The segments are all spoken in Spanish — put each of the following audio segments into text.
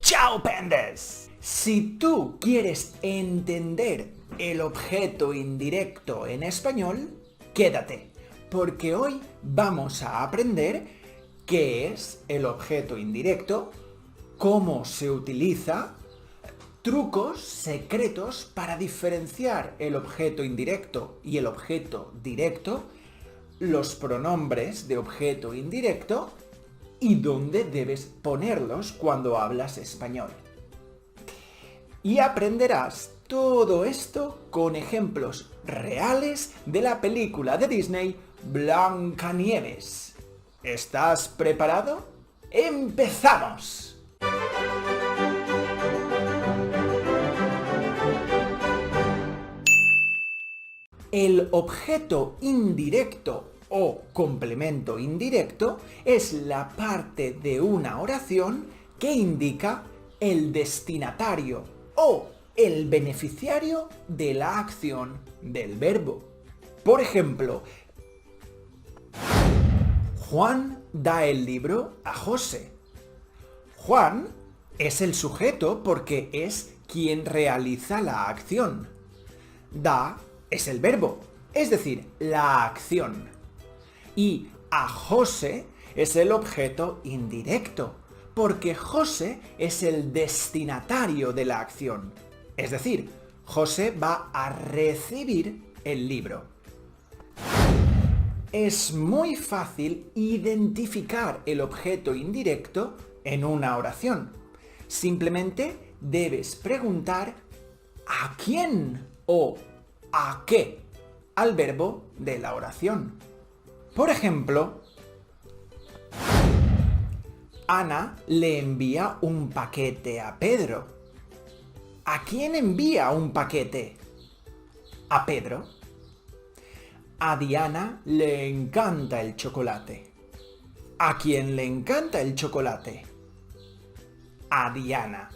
¡Chao, pendes! Si tú quieres entender el objeto indirecto en español, quédate, porque hoy vamos a aprender qué es el objeto indirecto, cómo se utiliza, trucos secretos para diferenciar el objeto indirecto y el objeto directo, los pronombres de objeto indirecto y dónde debes ponerlos cuando hablas español. Y aprenderás todo esto con ejemplos reales de la película de Disney Blancanieves. ¿Estás preparado? ¡Empezamos! El objeto indirecto o complemento indirecto es la parte de una oración que indica el destinatario o el beneficiario de la acción del verbo. Por ejemplo, Juan da el libro a José. Juan es el sujeto porque es quien realiza la acción. Da es el verbo, es decir, la acción. Y a José es el objeto indirecto, porque José es el destinatario de la acción. Es decir, José va a recibir el libro. Es muy fácil identificar el objeto indirecto en una oración. Simplemente debes preguntar ¿a quién o a qué al verbo de la oración? Por ejemplo, Ana le envía un paquete a Pedro. ¿A quién envía un paquete? ¿A Pedro? A Diana le encanta el chocolate. ¿A quién le encanta el chocolate? A Diana.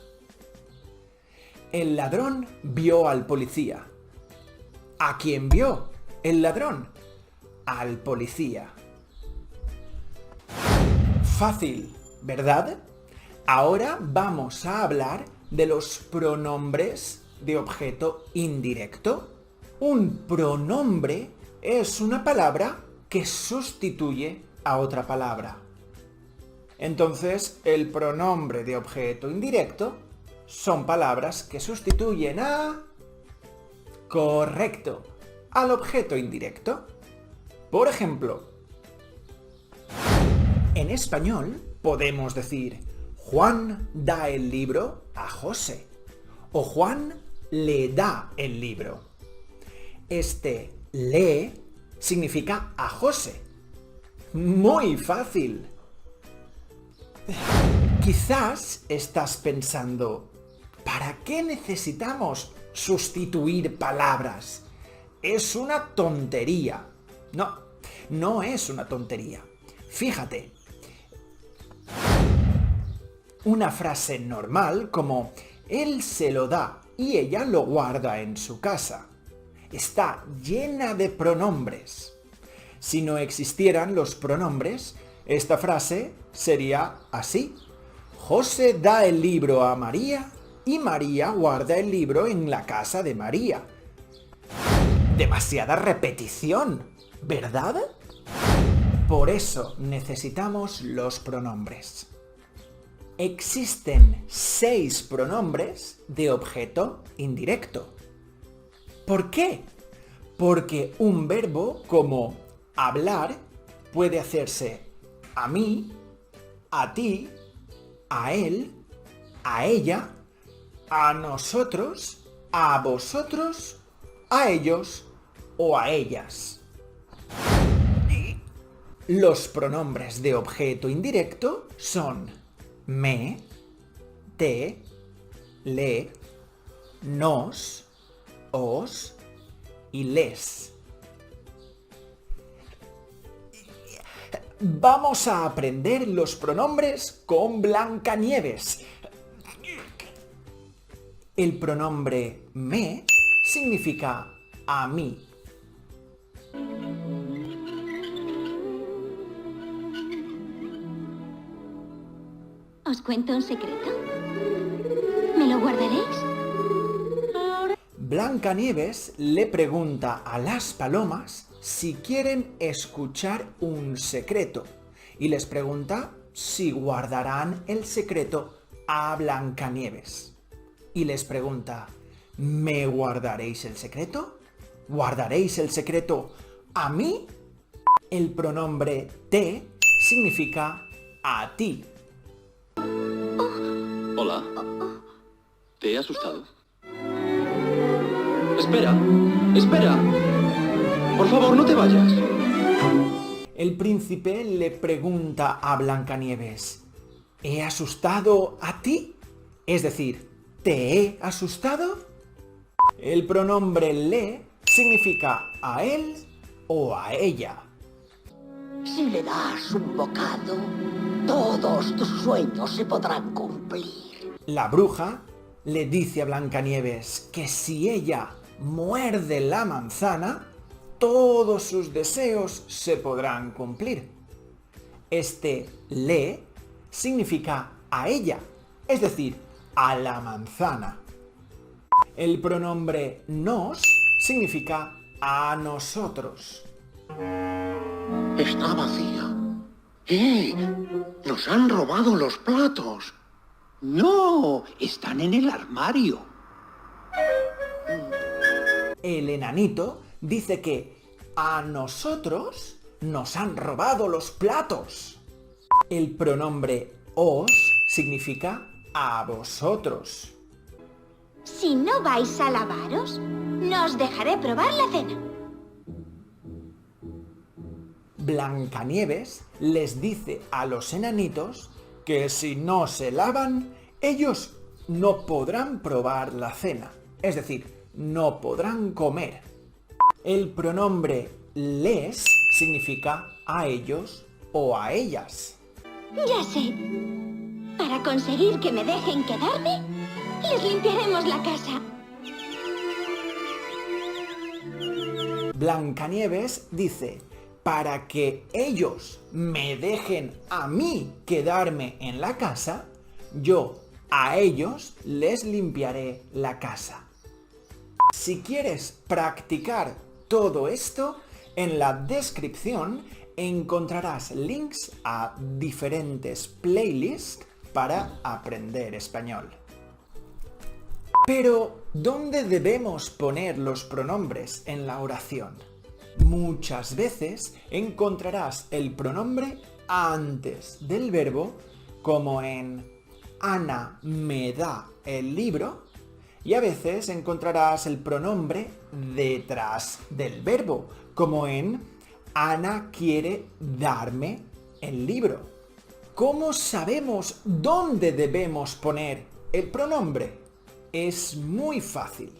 El ladrón vio al policía. ¿A quién vio el ladrón? Al policía. Fácil, ¿verdad? Ahora vamos a hablar de los pronombres de objeto indirecto. Un pronombre es una palabra que sustituye a otra palabra. Entonces, el pronombre de objeto indirecto son palabras que sustituyen a... Correcto, al objeto indirecto. Por ejemplo, en español podemos decir Juan da el libro a José o Juan le da el libro. Este le significa a José. Muy fácil. Quizás estás pensando, ¿para qué necesitamos sustituir palabras? Es una tontería. No, no es una tontería. Fíjate, una frase normal como él se lo da y ella lo guarda en su casa está llena de pronombres. Si no existieran los pronombres, esta frase sería así. José da el libro a María y María guarda el libro en la casa de María. Demasiada repetición, ¿verdad? Por eso necesitamos los pronombres. Existen 6 pronombres de objeto indirecto. ¿Por qué? Porque un verbo como hablar puede hacerse a mí, a ti, a él, a ella, a nosotros, a vosotros, a ellos o a ellas. Los pronombres de objeto indirecto son me, te, le, nos, os y les. Vamos a aprender los pronombres con Blancanieves. El pronombre me significa a mí. ¿Os cuento un secreto? Blancanieves le pregunta a las palomas si quieren escuchar un secreto y les pregunta si guardarán el secreto a Blancanieves. Y les pregunta, ¿me guardaréis el secreto? ¿Guardaréis el secreto a mí? El pronombre te significa a ti. Hola. ¿Te he asustado? Espera, espera. Por favor, no te vayas. El príncipe le pregunta a Blancanieves, ¿he asustado a ti? Es decir, ¿te he asustado? El pronombre le significa a él o a ella. Si le das un bocado, todos tus sueños se podrán cumplir. La bruja le dice a Blancanieves que si ella muerde la manzana, todos sus deseos se podrán cumplir. Este le significa a ella, es decir, a la manzana. El pronombre nos significa a nosotros. Está vacía. ¡Eh! ¡Nos han robado los platos! No, están en el armario. El enanito dice que a nosotros nos han robado los platos. El pronombre os significa a vosotros. Si no vais a lavaros, no os dejaré probar la cena. Blancanieves les dice a los enanitos que si no se lavan, ellos no podrán probar la cena, es decir, no podrán comer. El pronombre les significa a ellos o a ellas. Ya sé. Para conseguir que me dejen quedarme, les limpiaremos la casa. Blancanieves dice, para que ellos me dejen a mí quedarme en la casa, yo a ellos les limpiaré la casa. Si quieres practicar todo esto, en la descripción encontrarás links a diferentes playlists para aprender español. Pero, ¿dónde debemos poner los pronombres en la oración? Muchas veces encontrarás el pronombre antes del verbo, como en Ana me da el libro, y a veces encontrarás el pronombre detrás del verbo, como en Ana quiere darme el libro. ¿Cómo sabemos dónde debemos poner el pronombre? Es muy fácil.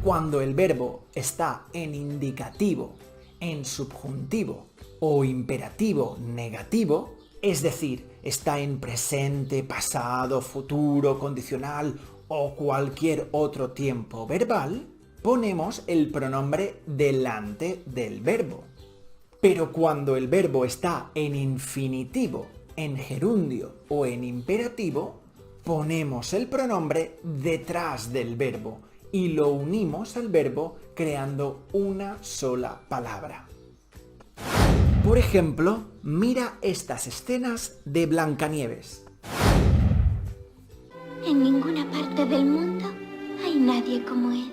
Cuando el verbo está en indicativo, en subjuntivo o imperativo negativo, es decir, está en presente, pasado, futuro, condicional o cualquier otro tiempo verbal, ponemos el pronombre delante del verbo. Pero cuando el verbo está en infinitivo, en gerundio o en imperativo, ponemos el pronombre detrás del verbo y lo unimos al verbo creando una sola palabra. Por ejemplo, mira estas escenas de Blancanieves. En ninguna parte del mundo hay nadie como él.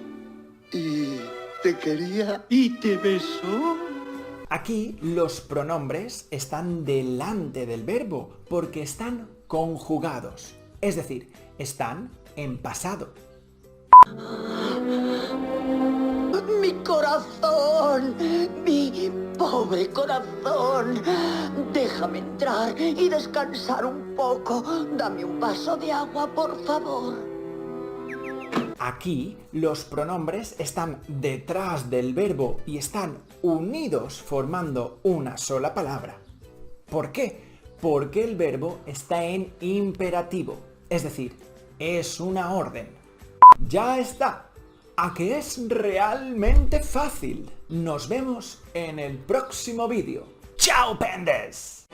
Y te quería... ¿Y te besó? Aquí los pronombres están delante del verbo porque están conjugados, es decir, están en pasado. ¡Mi corazón! ¡Mi pobre corazón! Déjame entrar y descansar un poco. Dame un vaso de agua, por favor. Aquí los pronombres están detrás del verbo y están unidos formando una sola palabra. ¿Por qué? Porque el verbo está en imperativo, es decir, es una orden. ¡Ya está! ¿A que es realmente fácil? Nos vemos en el próximo vídeo. ¡Chao, pendes!